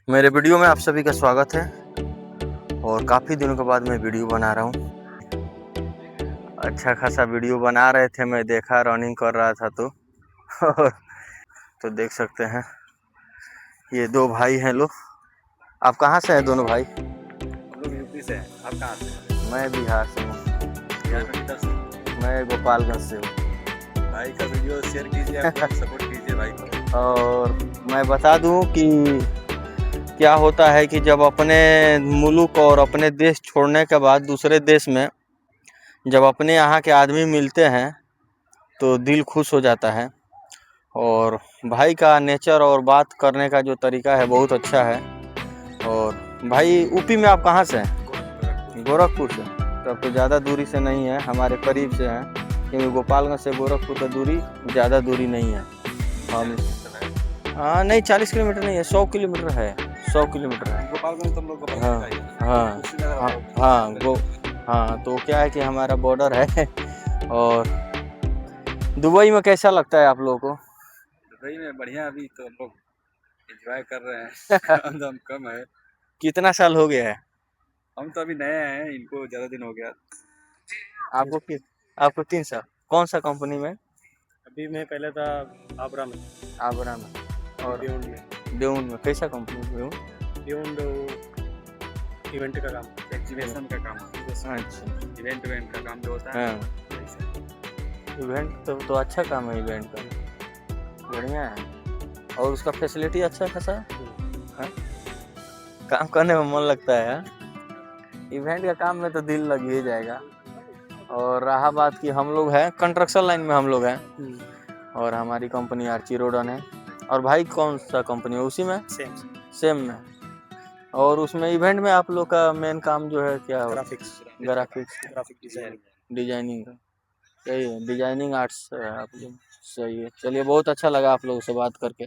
मेरे वीडियो में आप सभी का स्वागत है और काफ़ी दिनों के बाद मैं वीडियो बना रहा हूँ। अच्छा खासा वीडियो बना रहे थे, मैं देखा रनिंग कर रहा था तो तो देख सकते हैं ये दो भाई हैं लोग। आप कहाँ से हैं दोनों भाई? हम लोग यूपी से हैं। आप कहाँ से हैं? मैं बिहार से हूँ। बिहार में किधर से? मैं गोपालगंज से हूँ। भाई का वीडियो शेयर कीजिए, आप लोग सपोर्ट कीजिए भाई को। और मैं बता दूँ कि क्या होता है कि जब अपने मुल्क और अपने देश छोड़ने के बाद दूसरे देश में जब अपने यहाँ के आदमी मिलते हैं तो दिल खुश हो जाता है। और भाई का नेचर और बात करने का जो तरीका है बहुत अच्छा है। और भाई यूपी में आप कहाँ से हैं? गोरखपुर से। तब तो ज़्यादा दूरी से नहीं है, हमारे करीब से हैं, क्योंकि गोपालगंज से गोरखपुर का दूरी ज़्यादा दूरी नहीं है। हम हाँ नहीं, 40 किलोमीटर नहीं है, 100 किलोमीटर है। 100 किलोमीटर है। गोपालगंज तुम लोग हाँ हाँ हाँ हाँ गो हाँ, तो क्या है कि हमारा बॉर्डर है। और दुबई में कैसा लगता है आप लोगों को? दुबई में बढ़िया, अभी तो हम लोग एंजॉय कर रहे हैं। काम दाम कम है। कितना साल हो गया है हम तो अभी नए हैं, इनको ज़्यादा दिन हो गया। आपको? आपको 3 साल। कौन सा कंपनी में? अभी मैं पहले था आबरा में, आबरा में। और ब्यूंड में। बेउन में कैसा कंपनी? बेउन। ब्यूंड इवेंट का काम, एग्जीबिशन का काम, अच्छा। इवेंट का काम जो होता है। हाँ, इवेंट तो अच्छा काम है इवेंट का, बढ़िया है। और उसका फैसिलिटी अच्छा खासा है। हाँ? काम करने में मन लगता है। हाँ? इवेंट का काम में तो दिल लग ही जाएगा। और रहा बात कि हम लोग हैं कंस्ट्रक्शन लाइन में, हम लोग हैं और हमारी कंपनी आर्ची रोडन है। और भाई कौन सा कंपनी है उसी में? सेम में। और उसमें इवेंट में आप लोग का मेन काम जो है क्या हो? ग्राफिक डिजाइनिंग का। सही है, डिजाइनिंग आर्ट्स है आप लोग। सही है, चलिए बहुत अच्छा लगा आप लोगों से बात करके।